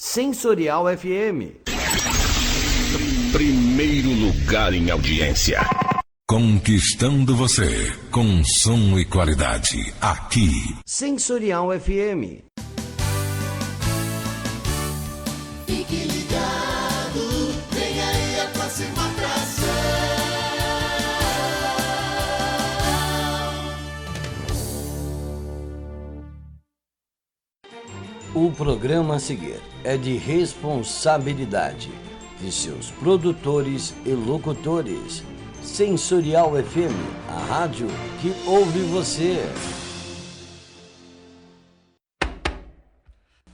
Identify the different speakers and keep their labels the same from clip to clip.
Speaker 1: Sensorial FM.
Speaker 2: Primeiro lugar em audiência.
Speaker 3: Conquistando você com som e qualidade. Aqui.
Speaker 1: Sensorial FM.
Speaker 4: Fique ligado, vem aí a próxima atração.
Speaker 1: O programa a seguir é de responsabilidade de seus produtores e locutores. Sensorial FM, a rádio que ouve você.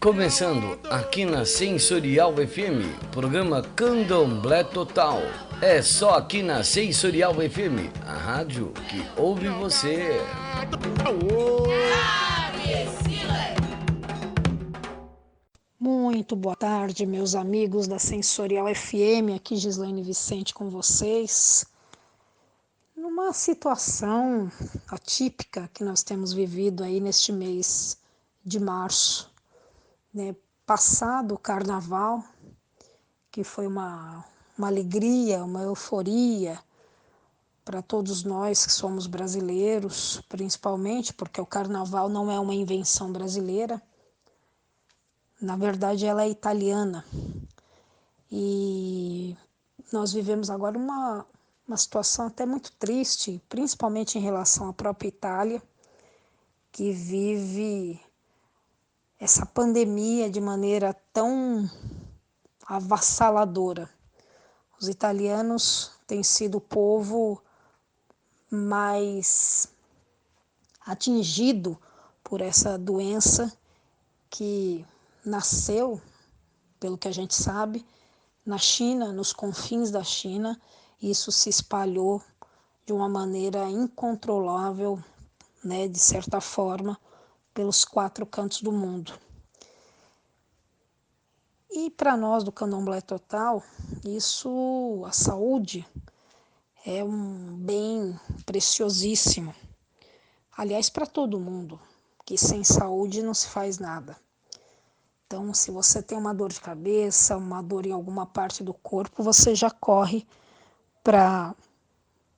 Speaker 1: Começando aqui na Sensorial FM, programa Candomblé Total. É só aqui na Sensorial FM, a rádio que ouve você.
Speaker 5: Muito boa tarde, meus amigos da Sensorial FM, aqui Gislaine Vicente com vocês. Numa situação atípica que nós temos vivido aí neste mês de março, né? Passado o carnaval, que foi uma alegria, uma euforia para todos nós que somos brasileiros, principalmente porque o carnaval não é uma invenção brasileira. Na verdade, ela é italiana. E nós vivemos agora uma situação até muito triste, principalmente em relação à própria Itália, que vive essa pandemia de maneira tão avassaladora. Os italianos têm sido o povo mais atingido por essa doença que nasceu, pelo que a gente sabe, na China, nos confins da China, e isso se espalhou de uma maneira incontrolável, né, de certa forma, pelos 4 cantos do mundo. E para nós do Candomblé Total, isso, a saúde, é um bem preciosíssimo. Aliás, para todo mundo, que sem saúde não se faz nada. Então, se você tem uma dor de cabeça, uma dor em alguma parte do corpo, você já corre para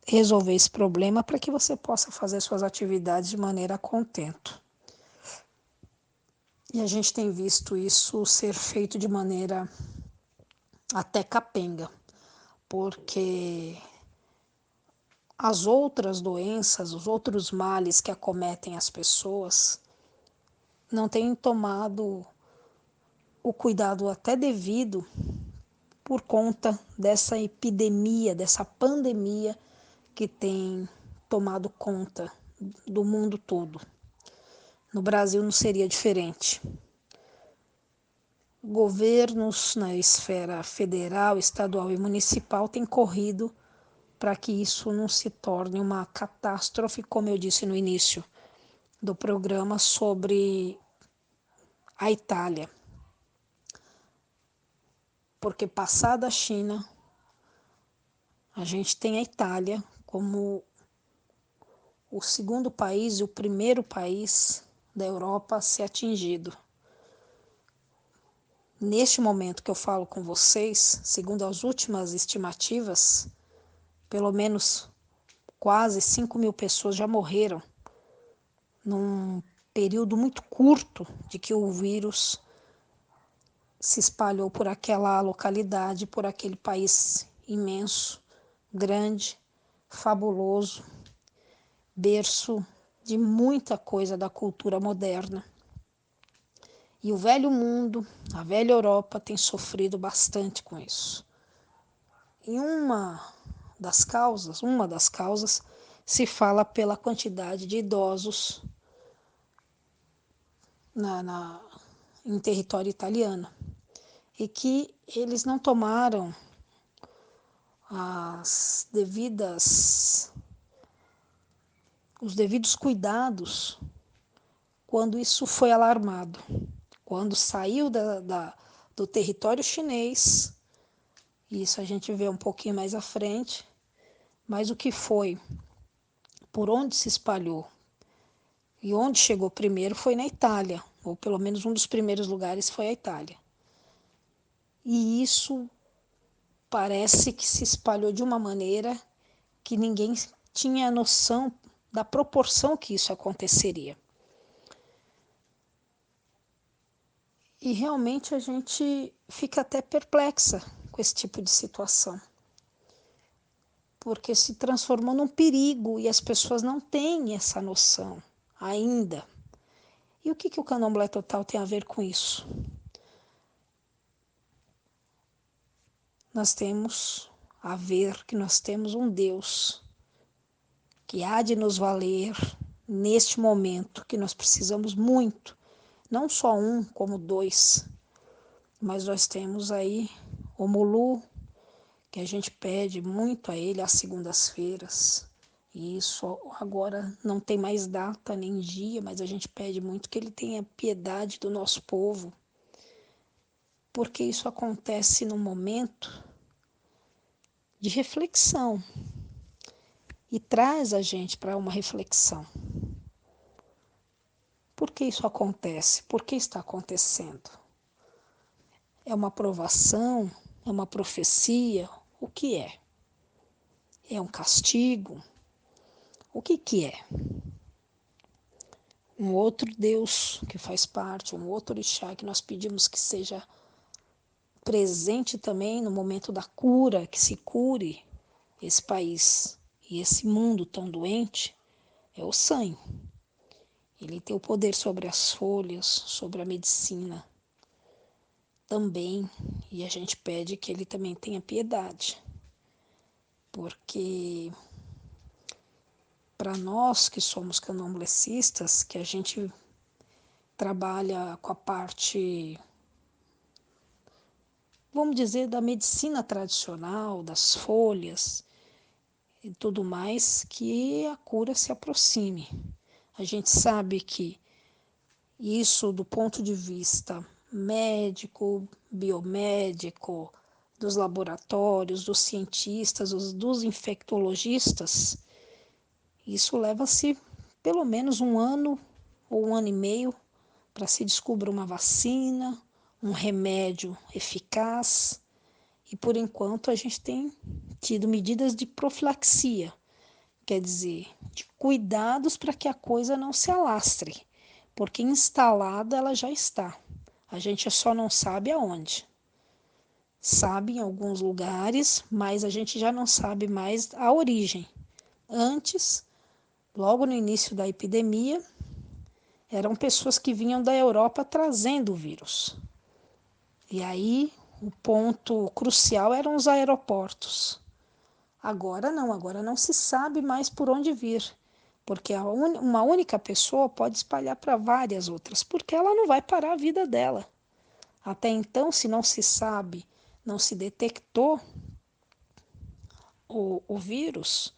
Speaker 5: resolver esse problema para que você possa fazer suas atividades de maneira a contento. E a gente tem visto isso ser feito de maneira até capenga, porque as outras doenças, os outros males que acometem as pessoas não têm tomado o cuidado até devido por conta dessa epidemia, dessa pandemia que tem tomado conta do mundo todo. No Brasil não seria diferente. Governos na esfera federal, estadual e municipal têm corrido para que isso não se torne uma catástrofe, como eu disse no início do programa sobre a Itália. Porque passada a China, a gente tem a Itália como o segundo país e o primeiro país da Europa a ser atingido. Neste momento que eu falo com vocês, segundo as últimas estimativas, pelo menos quase 5.000 pessoas já morreram num período muito curto de que o vírus se espalhou por aquela localidade, por aquele país imenso, grande, fabuloso, berço de muita coisa da cultura moderna. E o velho mundo, a velha Europa, tem sofrido bastante com isso. E uma das causas se fala pela quantidade de idosos em território italiano. E que eles não tomaram os devidos cuidados quando isso foi alarmado. Quando saiu do território chinês, isso a gente vê um pouquinho mais à frente, mas o que foi, por onde se espalhou e onde chegou primeiro foi na Itália, ou pelo menos um dos primeiros lugares foi a Itália. E isso parece que se espalhou de uma maneira que ninguém tinha noção da proporção que isso aconteceria. E realmente a gente fica até perplexa com esse tipo de situação, porque se transformou num perigo e as pessoas não têm essa noção ainda. E o que o candomblé total tem a ver com isso? Nós temos a ver que nós temos um Deus que há de nos valer neste momento, que nós precisamos muito, não só um, como dois, mas nós temos aí o Mulu, que a gente pede muito a ele às segundas-feiras, e isso agora não tem mais data nem dia, mas a gente pede muito que ele tenha piedade do nosso povo, porque isso acontece num momento de reflexão e traz a gente para uma reflexão. Por que isso acontece? Por que está acontecendo? É uma provação? É uma profecia? O que é? É um castigo? O que é? Um outro Deus que faz parte, um outro orixá que nós pedimos que seja presente também no momento da cura, que se cure esse país e esse mundo tão doente, é o sangue. Ele tem o poder sobre as folhas, sobre a medicina também, e a gente pede que ele também tenha piedade, porque para nós que somos candomblecistas, que a gente trabalha com a parte, vamos dizer, da medicina tradicional, das folhas e tudo mais, que a cura se aproxime. A gente sabe que isso, do ponto de vista médico, biomédico, dos laboratórios, dos cientistas, dos infectologistas, isso leva-se pelo menos um ano ou um ano e meio para se descobrir uma vacina, um remédio eficaz. E por enquanto a gente tem tido medidas de profilaxia, quer dizer, de cuidados para que a coisa não se alastre, porque instalada ela já está. A gente só não sabe aonde. Sabe em alguns lugares, mas a gente já não sabe mais a origem. Antes, logo no início da epidemia, eram pessoas que vinham da Europa trazendo o vírus. E aí, o ponto crucial eram os aeroportos. Agora não se sabe mais por onde vir, porque uma única pessoa pode espalhar para várias outras, porque ela não vai parar a vida dela. Até então, se não se sabe, não se detectou o vírus,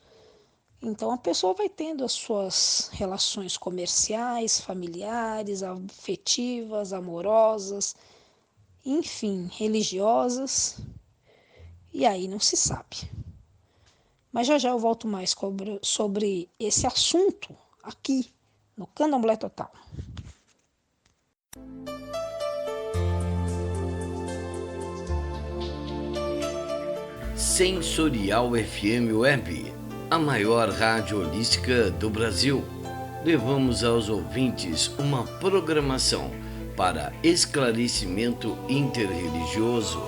Speaker 5: então a pessoa vai tendo as suas relações comerciais, familiares, afetivas, amorosas, enfim, religiosas, e aí não se sabe. Mas já eu volto mais sobre esse assunto aqui no Candomblé Total.
Speaker 1: Sensorial FM Web, a maior rádio holística do Brasil. Levamos aos ouvintes uma programação para esclarecimento interreligioso,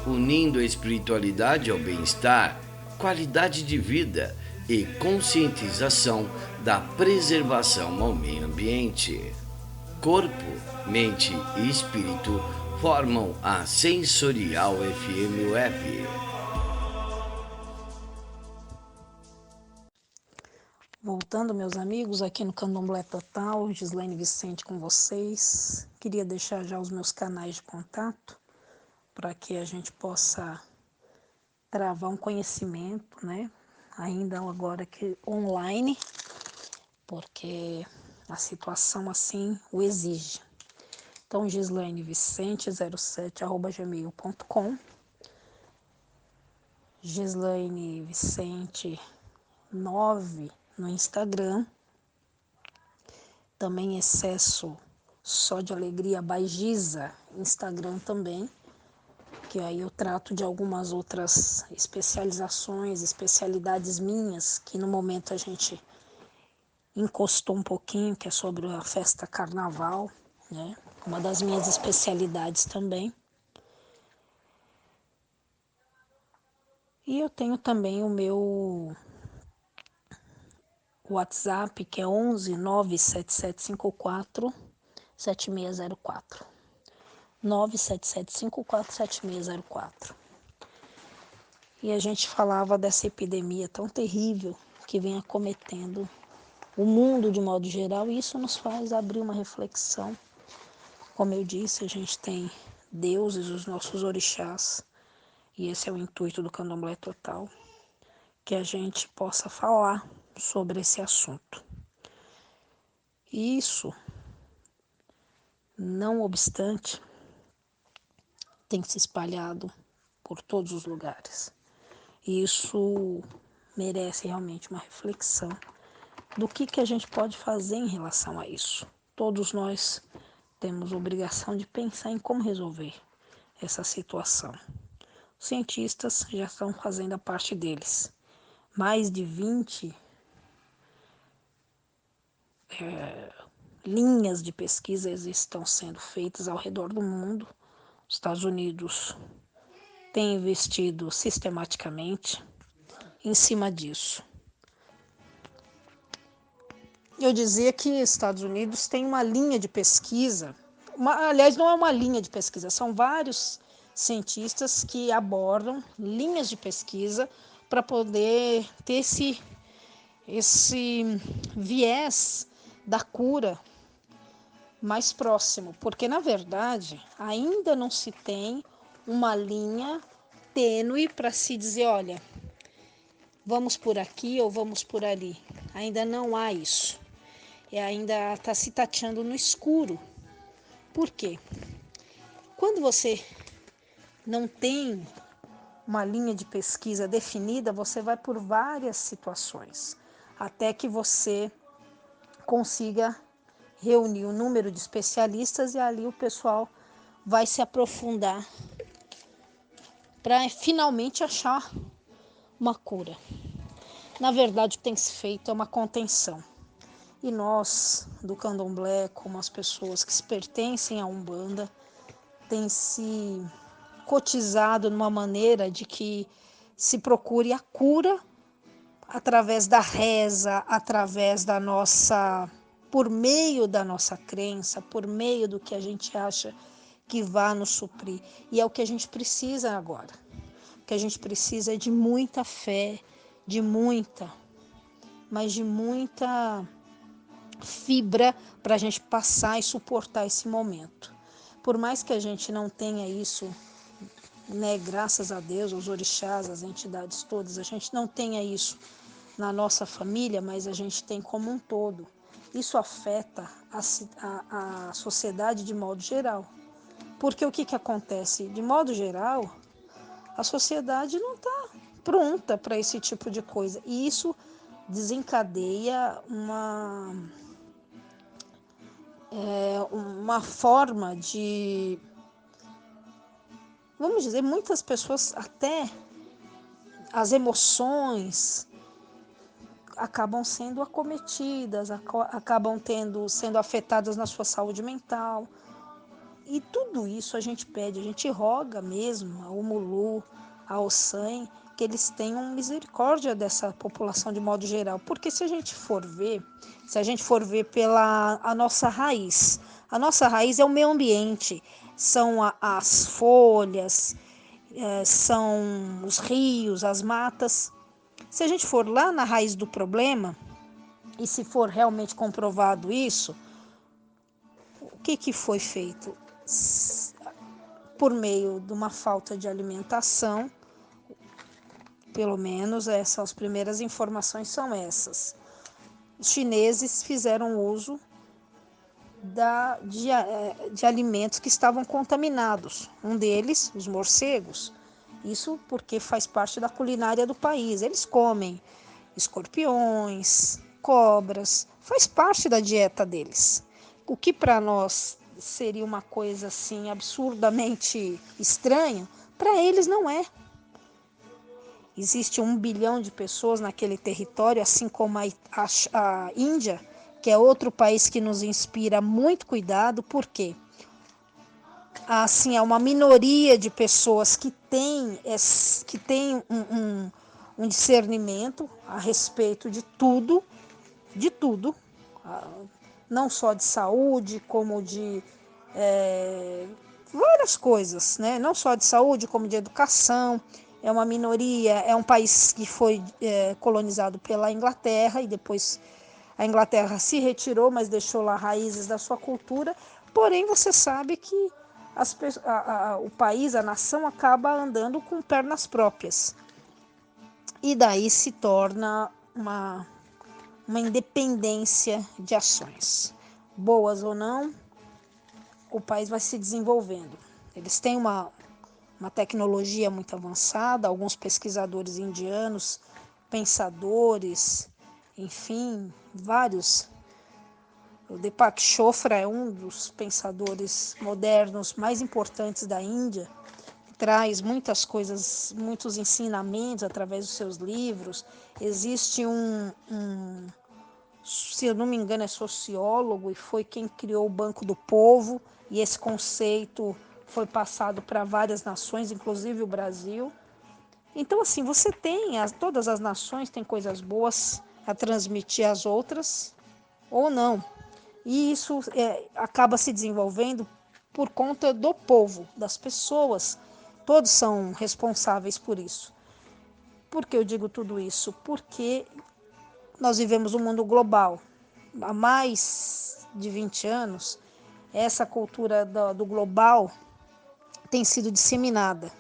Speaker 1: unindo a espiritualidade ao bem-estar, qualidade de vida e conscientização da preservação ao meio ambiente. Corpo, mente e espírito formam a Sensorial FM Web.
Speaker 5: Voltando, meus amigos, aqui no Candomblé Total, Gislaine Vicente com vocês. Queria deixar já os meus canais de contato para que a gente possa travar um conhecimento, né? Ainda agora que online, porque a situação assim o exige. Então, Gislaine Vicente 07@gmail.com, Gislaine Vicente 9 no Instagram, também Excesso Só de Alegria by Giza, Instagram também, que aí eu trato de algumas outras especialidades minhas, que no momento a gente encostou um pouquinho, que é sobre a festa carnaval, né? Uma das minhas especialidades também. E eu tenho também o meu WhatsApp, que é 11 97754 7604. 977547604. E a gente falava dessa epidemia tão terrível que vem acometendo o mundo de modo geral, e isso nos faz abrir uma reflexão. Como eu disse, a gente tem deuses, os nossos orixás, e esse é o intuito do Candomblé Total, que a gente possa falar sobre esse assunto. Isso, não obstante, tem se espalhado por todos os lugares. E isso merece realmente uma reflexão do que a gente pode fazer em relação a isso. Todos nós temos a obrigação de pensar em como resolver essa situação. Os cientistas já estão fazendo a parte deles. Mais de 20 linhas de pesquisas estão sendo feitas ao redor do mundo. Os Estados Unidos têm investido sistematicamente em cima disso. Eu dizia que os Estados Unidos tem uma linha de pesquisa, aliás, não é uma linha de pesquisa, são vários cientistas que abordam linhas de pesquisa para poder ter esse viés da cura mais próximo, porque na verdade ainda não se tem uma linha tênue para se dizer, olha, vamos por aqui ou vamos por ali. Ainda não há isso. Ainda está se tateando no escuro. Por quê? Quando você não tem uma linha de pesquisa definida, você vai por várias situações, até que você consiga reunir um número de especialistas e ali o pessoal vai se aprofundar para finalmente achar uma cura. Na verdade, o que tem que ser feito é uma contenção. E nós, do Candomblé, como as pessoas que se pertencem à Umbanda, tem se cotizado numa maneira de que se procure a cura através da reza, através da nossa, por meio da nossa crença, por meio do que a gente acha que vai nos suprir. E é o que a gente precisa agora. O que a gente precisa é de muita fé, mas de muita fibra para a gente passar e suportar esse momento. Por mais que a gente não tenha isso, né, graças a Deus, aos orixás, às entidades todas, a gente não tenha isso na nossa família, mas a gente tem como um todo. Isso afeta a sociedade de modo geral. Porque o que acontece? De modo geral, a sociedade não está pronta para esse tipo de coisa. E isso desencadeia uma forma de, vamos dizer, muitas pessoas, até as emoções acabam sendo acometidas, acabam sendo afetadas na sua saúde mental. E tudo isso a gente pede, a gente roga mesmo ao Mulu, ao Sangue, que eles tenham misericórdia dessa população de modo geral. Porque se a gente for ver pela a nossa raiz é o meio ambiente, são as folhas, são os rios, as matas. Se a gente for lá na raiz do problema, e se for realmente comprovado isso, o que foi feito? Por meio de uma falta de alimentação, pelo menos as primeiras informações são essas. Os chineses fizeram uso de alimentos que estavam contaminados. Um deles, os morcegos. Isso porque faz parte da culinária do país. Eles comem escorpiões, cobras, faz parte da dieta deles. O que para nós seria uma coisa assim absurdamente estranha, Para eles não é. Existe 1 bilhão de pessoas naquele território, assim como a Índia, que é outro país que nos inspira muito cuidado. Por quê? Assim, é uma minoria de pessoas que tem um discernimento a respeito de tudo, não só de saúde, como de várias coisas, né? Não só de saúde, como de educação. É uma minoria, é um país que foi colonizado pela Inglaterra e depois a Inglaterra se retirou, mas deixou lá raízes da sua cultura. Porém, você sabe que o país, a nação, acaba andando com pernas próprias. E daí se torna uma independência de ações. Boas ou não, o país vai se desenvolvendo. Eles têm uma tecnologia muito avançada, alguns pesquisadores indianos, pensadores, enfim, vários. O Deepak Chopra é um dos pensadores modernos mais importantes da Índia, que traz muitas coisas, muitos ensinamentos através dos seus livros. Existe se eu não me engano, é sociólogo e foi quem criou o Banco do Povo, e esse conceito foi passado para várias nações, inclusive o Brasil. Então, assim, você tem, todas as nações têm coisas boas a transmitir às outras, ou não. E isso acaba se desenvolvendo por conta do povo, das pessoas. Todos são responsáveis por isso. Por que eu digo tudo isso? Porque nós vivemos um mundo global. Há mais de 20 anos, essa cultura do global tem sido disseminada.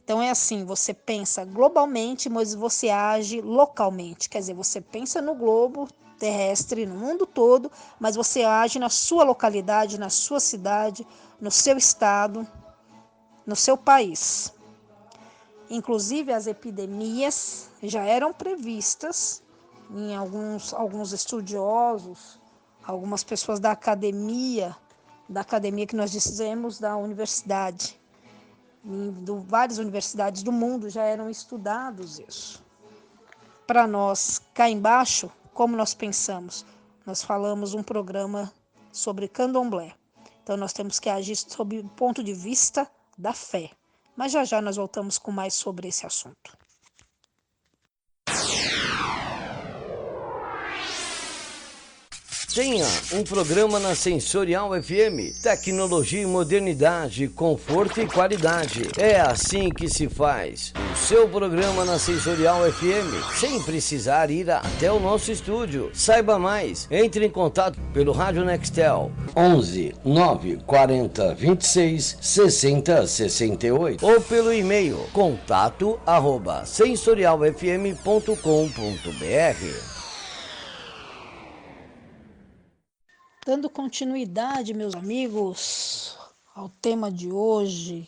Speaker 5: Então é assim, você pensa globalmente, mas você age localmente. Quer dizer, você pensa no globo terrestre, no mundo todo, mas você age na sua localidade, na sua cidade, no seu estado, no seu país. Inclusive as epidemias já eram previstas em alguns estudiosos, algumas pessoas da academia que nós dizemos da universidade. Várias universidades do mundo já eram estudados isso. Para nós, cá embaixo, como nós pensamos? Nós falamos um programa sobre candomblé. Então, nós temos que agir sob o ponto de vista da fé. Mas já nós voltamos com mais sobre esse assunto.
Speaker 1: Tenha um programa na Sensorial FM. Tecnologia e modernidade, conforto e qualidade. É assim que se faz. O seu programa na Sensorial FM, sem precisar ir até o nosso estúdio. Saiba mais. Entre em contato pelo Rádio Nextel 11 940 26 60 68 ou pelo e-mail contato@sensorialfm.com.br.
Speaker 5: Dando continuidade, meus amigos, ao tema de hoje,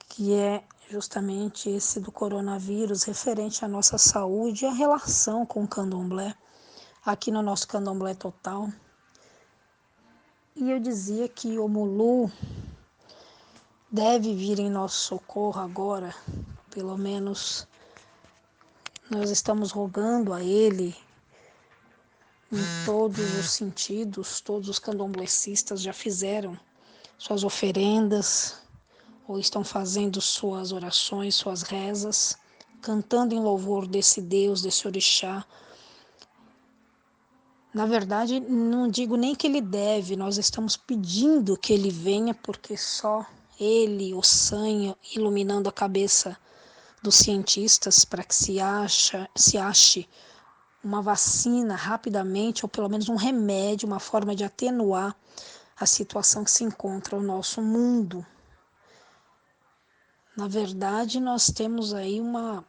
Speaker 5: que é justamente esse do coronavírus, referente à nossa saúde e a relação com o candomblé, aqui no nosso Candomblé Total. E eu dizia que o Mulu deve vir em nosso socorro agora, pelo menos nós estamos rogando a ele, em todos os sentidos. Todos os candomblecistas já fizeram suas oferendas ou estão fazendo suas orações, suas rezas, cantando em louvor desse Deus, desse orixá. Na verdade, não digo nem que ele deve, nós estamos pedindo que ele venha, porque só ele, o sangue, iluminando a cabeça dos cientistas para que se ache uma vacina rapidamente, ou pelo menos um remédio, uma forma de atenuar a situação que se encontra o nosso mundo. Na verdade, nós temos aí uma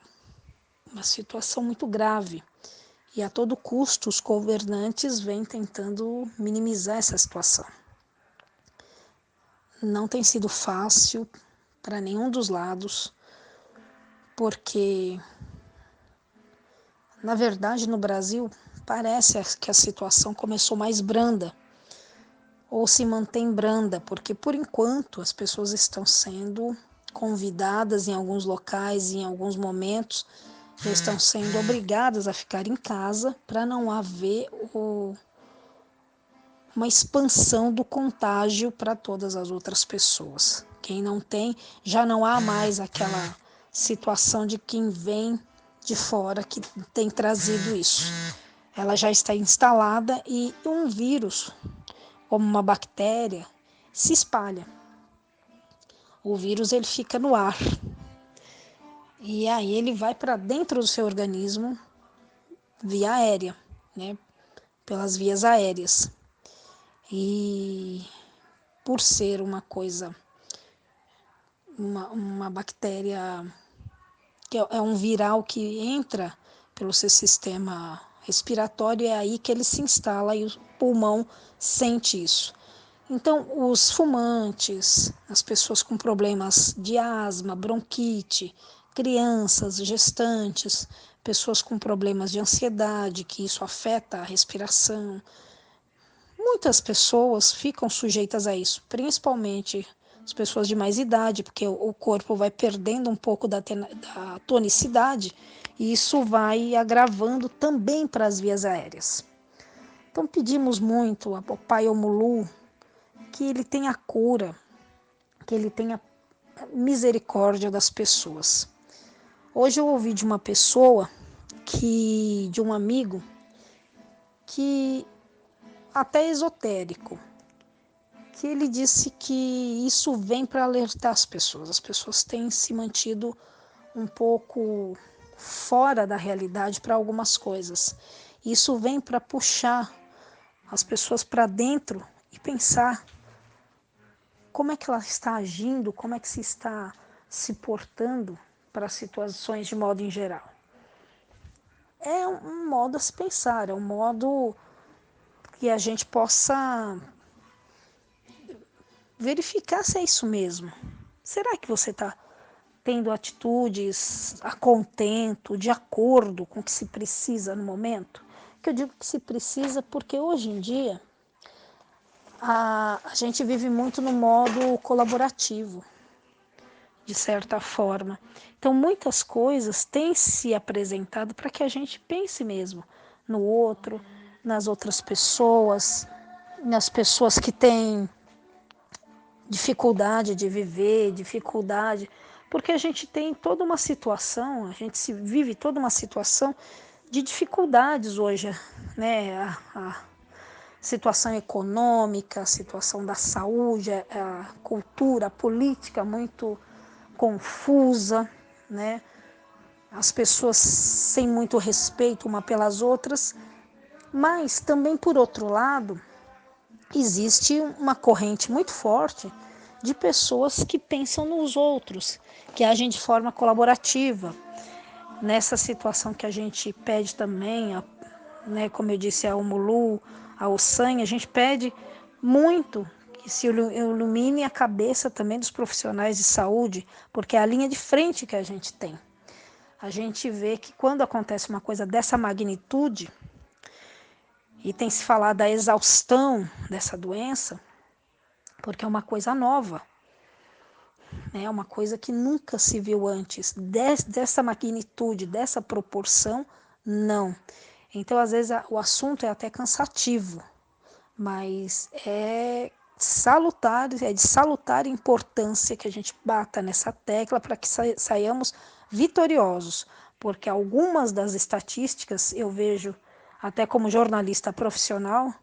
Speaker 5: situação muito grave e a todo custo os governantes vêm tentando minimizar essa situação. Não tem sido fácil para nenhum dos lados, porque na verdade, no Brasil, parece que a situação começou mais branda, ou se mantém branda, porque, por enquanto, as pessoas estão sendo convidadas em alguns locais, em alguns momentos, já estão sendo obrigadas a ficar em casa para não haver uma expansão do contágio para todas as outras pessoas. Quem não tem, já não há mais aquela situação de quem vem de fora que tem trazido isso. Ela já está instalada e um vírus, como uma bactéria, se espalha. O vírus ele fica no ar. E aí ele vai para dentro do seu organismo via aérea, né? Pelas vias aéreas. E por ser uma coisa, uma bactéria, que é um viral que entra pelo seu sistema respiratório, é aí que ele se instala e o pulmão sente isso. Então, os fumantes, as pessoas com problemas de asma, bronquite, crianças, gestantes, pessoas com problemas de ansiedade, que isso afeta a respiração. Muitas pessoas ficam sujeitas a isso, principalmente as pessoas de mais idade, porque o corpo vai perdendo um pouco da tonicidade e isso vai agravando também para as vias aéreas. Então pedimos muito ao Pai Omulu que ele tenha cura, que ele tenha misericórdia das pessoas. Hoje eu ouvi de uma pessoa, de um amigo, que até esotérico, que ele disse que isso vem para alertar as pessoas. As pessoas têm se mantido um pouco fora da realidade para algumas coisas. Isso vem para puxar as pessoas para dentro e pensar como é que ela está agindo, como é que se está se portando para situações de modo em geral. É um modo a se pensar, é um modo que a gente possa verificar se é isso mesmo. Será que você está tendo atitudes a contento, de acordo com o que se precisa no momento? Que eu digo que se precisa porque hoje em dia a gente vive muito no modo colaborativo, de certa forma. Então, muitas coisas têm se apresentado para que a gente pense mesmo no outro, nas outras pessoas, nas pessoas que têm dificuldade de viver, porque a gente tem toda uma situação, a gente se vive toda uma situação de dificuldades hoje, né? A situação econômica, a situação da saúde, a cultura, a política muito confusa, né? As pessoas sem muito respeito uma pelas outras, mas também, por outro lado, existe uma corrente muito forte de pessoas que pensam nos outros, que agem de forma colaborativa. Nessa situação que a gente pede também, né, como eu disse, a Omulu, a Ossanha, a gente pede muito que se ilumine a cabeça também dos profissionais de saúde, porque é a linha de frente que a gente tem. A gente vê que quando acontece uma coisa dessa magnitude, e tem se falado da exaustão dessa doença, porque é uma coisa nova, é uma coisa que nunca se viu antes, dessa magnitude, dessa proporção, não. Então, às vezes, o assunto é até cansativo, mas é de salutar importância que a gente bata nessa tecla para que saiamos vitoriosos, porque algumas das estatísticas eu vejo, até como jornalista profissional,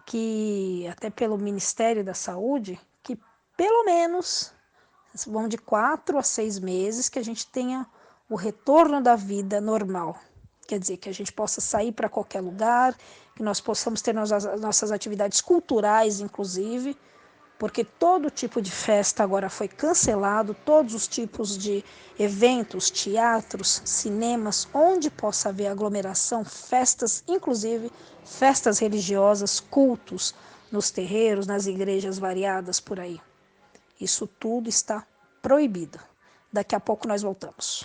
Speaker 5: que até pelo Ministério da Saúde, que pelo menos vão de 4 a 6 meses que a gente tenha o retorno da vida normal. Quer dizer, que a gente possa sair para qualquer lugar, que nós possamos ter nossas atividades culturais, inclusive, porque todo tipo de festa agora foi cancelado, todos os tipos de eventos, teatros, cinemas, onde possa haver aglomeração, festas, inclusive festas religiosas, cultos nos terreiros, nas igrejas variadas por aí. Isso tudo está proibido. Daqui a pouco nós voltamos.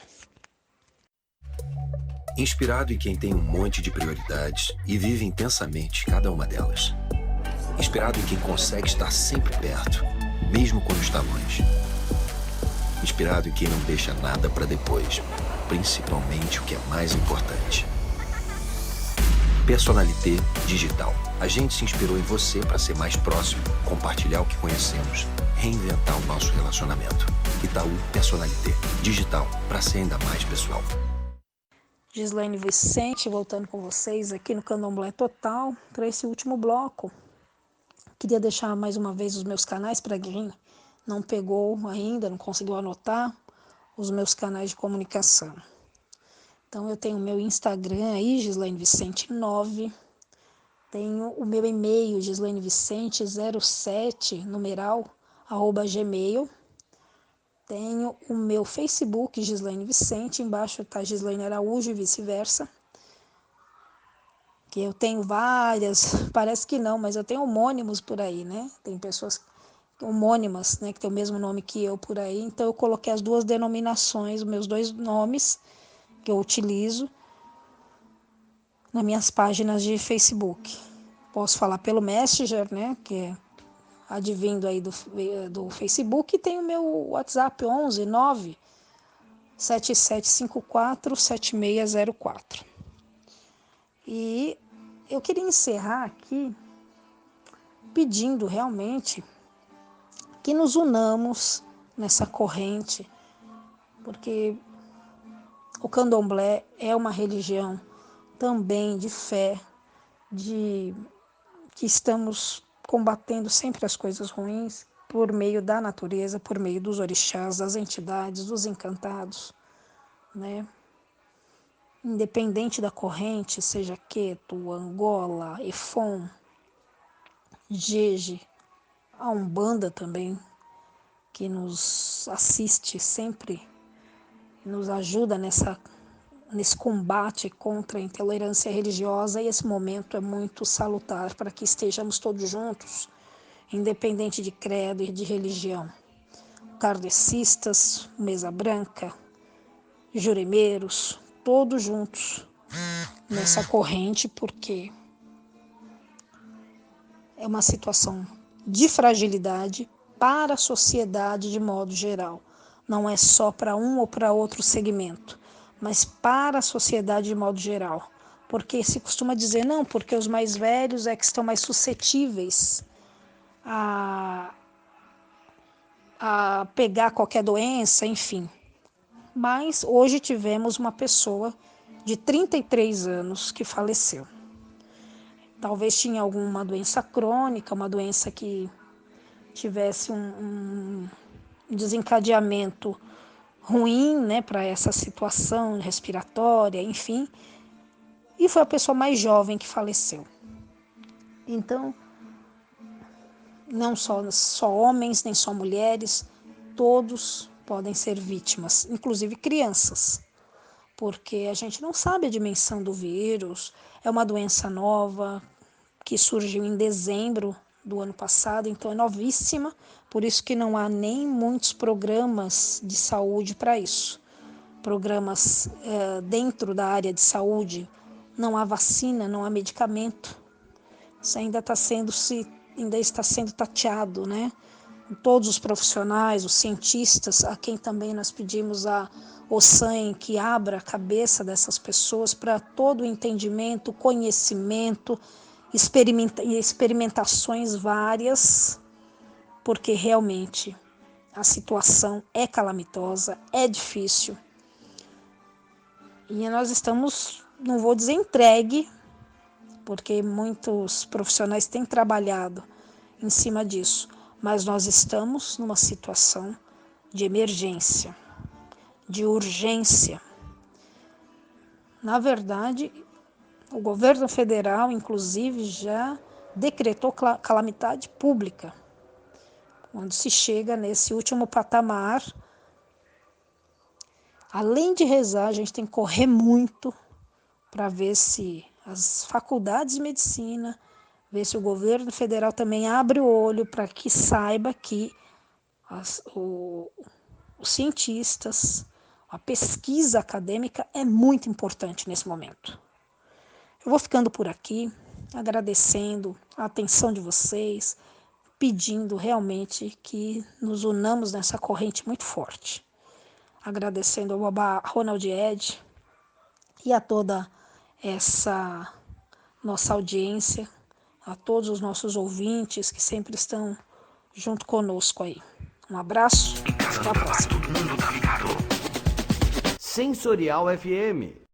Speaker 6: Inspirado em quem tem um monte de prioridades e vive intensamente cada uma delas. Inspirado em quem consegue estar sempre perto, mesmo quando está longe. inspirado em quem não deixa nada para depois, principalmente o que é mais importante. Personalité Digital. A gente se inspirou em você para ser mais próximo, compartilhar o que conhecemos, reinventar o nosso relacionamento. Itaú Personalité Digital, para ser ainda mais pessoal.
Speaker 5: Gislaine Vicente, voltando com vocês aqui no Candomblé Total para esse último bloco. Queria deixar mais uma vez os meus canais para quem não pegou ainda, não conseguiu anotar, os meus canais de comunicação. Então eu tenho o meu Instagram aí, Gislaine Vicente 9, tenho o meu e-mail, gislainevicente07, numeral, @gmail. Tenho o meu Facebook, Gislaine Vicente, embaixo está Gislaine Araújo e vice-versa. Que eu tenho várias, parece que não, mas eu tenho homônimos por aí, né? Tem pessoas homônimas, né, que tem o mesmo nome que eu por aí. Então eu coloquei as duas denominações, os meus dois nomes que eu utilizo nas minhas páginas de Facebook. Posso falar pelo Messenger, né, que é advindo aí do Facebook, e tem o meu WhatsApp 11 9 7754 7604. E eu queria encerrar aqui pedindo realmente que nos unamos nessa corrente, porque o candomblé é uma religião também de fé, de que estamos combatendo sempre as coisas ruins por meio da natureza, por meio dos orixás, das entidades, dos encantados, né? Independente da corrente, seja Queto, Angola, Efon, Jeje, a Umbanda também, que nos assiste sempre, nos ajuda nesse combate contra a intolerância religiosa, e esse momento é muito salutar para que estejamos todos juntos, independente de credo e de religião. Kardecistas, Mesa Branca, Juremeiros, todos juntos nessa corrente, porque é uma situação de fragilidade para a sociedade de modo geral. Não é só para um ou para outro segmento, mas para a sociedade de modo geral. Porque se costuma dizer, não, porque os mais velhos é que estão mais suscetíveis a pegar qualquer doença, enfim. Mas hoje tivemos uma pessoa de 33 anos que faleceu. Talvez tinha alguma doença crônica, uma doença que tivesse um desencadeamento ruim, né, para essa situação respiratória, enfim. E foi a pessoa mais jovem que faleceu. Então, não só homens, nem só mulheres, todos podem ser vítimas, inclusive crianças, porque a gente não sabe a dimensão do vírus, é uma doença nova que surgiu em dezembro do ano passado, então é novíssima, por isso que não há nem muitos programas de saúde para isso. Programas dentro da área de saúde, não há vacina, não há medicamento, isso ainda está sendo tateado, né? Todos os profissionais, os cientistas, a quem também nós pedimos a OSAN que abra a cabeça dessas pessoas para todo o entendimento, conhecimento, experimentações várias, porque realmente a situação é calamitosa, é difícil. E nós estamos, não vou dizer entregue, porque muitos profissionais têm trabalhado em cima disso, mas nós estamos numa situação de emergência, de urgência. Na verdade, o governo federal, inclusive, já decretou calamidade pública. Quando se chega nesse último patamar, além de rezar, a gente tem que correr muito para ver se as faculdades de medicina, ver se o governo federal também abre o olho para que saiba que os cientistas, a pesquisa acadêmica é muito importante nesse momento. Eu vou ficando por aqui, agradecendo a atenção de vocês, pedindo realmente que nos unamos nessa corrente muito forte. agradecendo ao Babá Ronald Ed e a toda essa nossa audiência, a todos os nossos ouvintes que sempre estão junto conosco aí. Um abraço, até a próxima.
Speaker 1: Sensorial FM.